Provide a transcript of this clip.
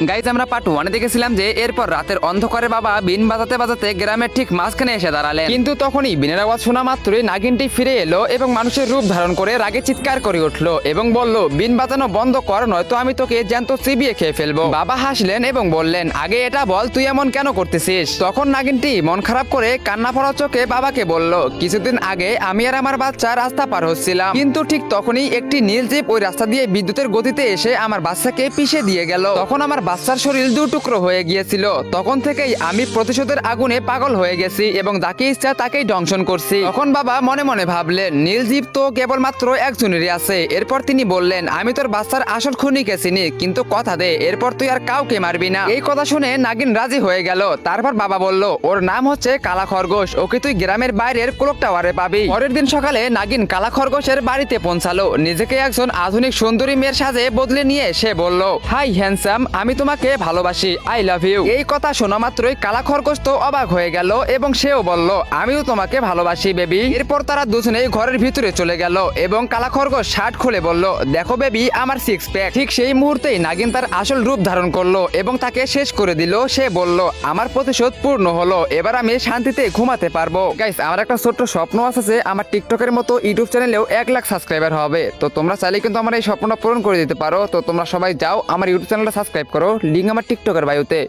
Guys আমরা part 1 দেখেছিলাম যে এরপর রাতের অন্ধকারে বাবা বিন বাজাতে বাজাতে গ্রামের ঠিক মাঝখানে এসে দাঁড়ালেন। কিন্তু তখনই বিনের আওয়াজ শোনা মাত্রই নাগিনটি ফিরে এলো এবং মানুষের রূপ ধারণ করে রাগে চিৎকার করে উঠলো এবং বলল, বিন বাজানো বন্ধ কর, নয়তো আমি তোকে জ্যান্ত চিবিয়ে খেয়ে ফেলবো। বাবা হাসলেন এবং বললেন, আগে এটা বল তুই এমন কেন করতেছিস। তখন নাগিনটি মন খারাপ করে কান্না পড়া চোখে বাবাকে বলল, কিছুদিন আগে আমি আর আমার বাচ্চা রাস্তা পার হচ্ছিলাম, কিন্তু ঠিক তখনই একটি নীল জিপ ওই রাস্তা দিয়ে বিদ্যুতের গতিতে এসে আমার বাচ্চাকে পিষে দিয়ে গেল। তখন আমার বাচ্চার শরীর দু টুকরো হয়ে গিয়েছিল। তখন থেকেই আমি প্রতিশোধের আগুনে পাগল হয়ে গেছি এবং যাকে ইচ্ছা তাকেই দংশন করছি। তখন বাবা মনে মনে ভাবলেন, নীল জিপ তো কেবলমাত্র একজনেরই আছে। এরপর তিনি বললেন, আমি তোর বাচ্চার আসল খুনিকে চিনি, কিন্তু কথা দে এরপর তুই আর কাউকে মারবি না। এই কথা শুনে নাগিন রাজি হয়ে গেল। তারপর বাবা বলল, ওর নাম হচ্ছে কালা খরগোশ, ওকে তুই গ্রামের বাইরের ক্লক টাওয়ারে পাবি। পরের দিন সকালে নাগিন কালা খরগোশের বাড়িতে পৌঁছালো। নিজেকে একজন আধুনিক সুন্দরী মেয়ের সাজে বদলে নিয়ে সে বলল, হাই হ্যান্ডসাম, আমি তোমাকে ভালোবাসি, আই লাভ ইউ। এই কথা শোনা মাত্রই কালা খরগোশ তো অবাক হয়ে গেল এবং সেও বলল, আমিও তোমাকে ভালোবাসি বেবি। এরপর তারা দুজনেই ঘরের ভিতরে চলে গেল এবং কালা খরগোশ শার্ট খুলে বলল, দেখো বেবি আমার সিক্স প্যাক। ঠিক সেই মুহূর্তেই নাগিন তার আসল রূপ ধারণ করলো এবং তাকে শেষ করে দিল। সে বলল, আমার প্রতিশোধ পূর্ণ হলো, এবার আমি শান্তিতে ঘুমাতে পারবো। গাইস, আমার একটা ছোট্ট স্বপ্ন আছে যে আমার টিকটকের মতো ইউটিউব চ্যানেলেও 1 লাখ সাবস্ক্রাইবার হবে। তো তোমরা চাইলে কিন্তু আমার এই স্বপ্নটা পূরণ করে দিতে পারো। তো তোমরা সবাই যাও আমার ইউটিউব চ্যানেলটা সাবস্ক্রাইব করো, লিঙ্ক আমার টিকটকের বায়োতে।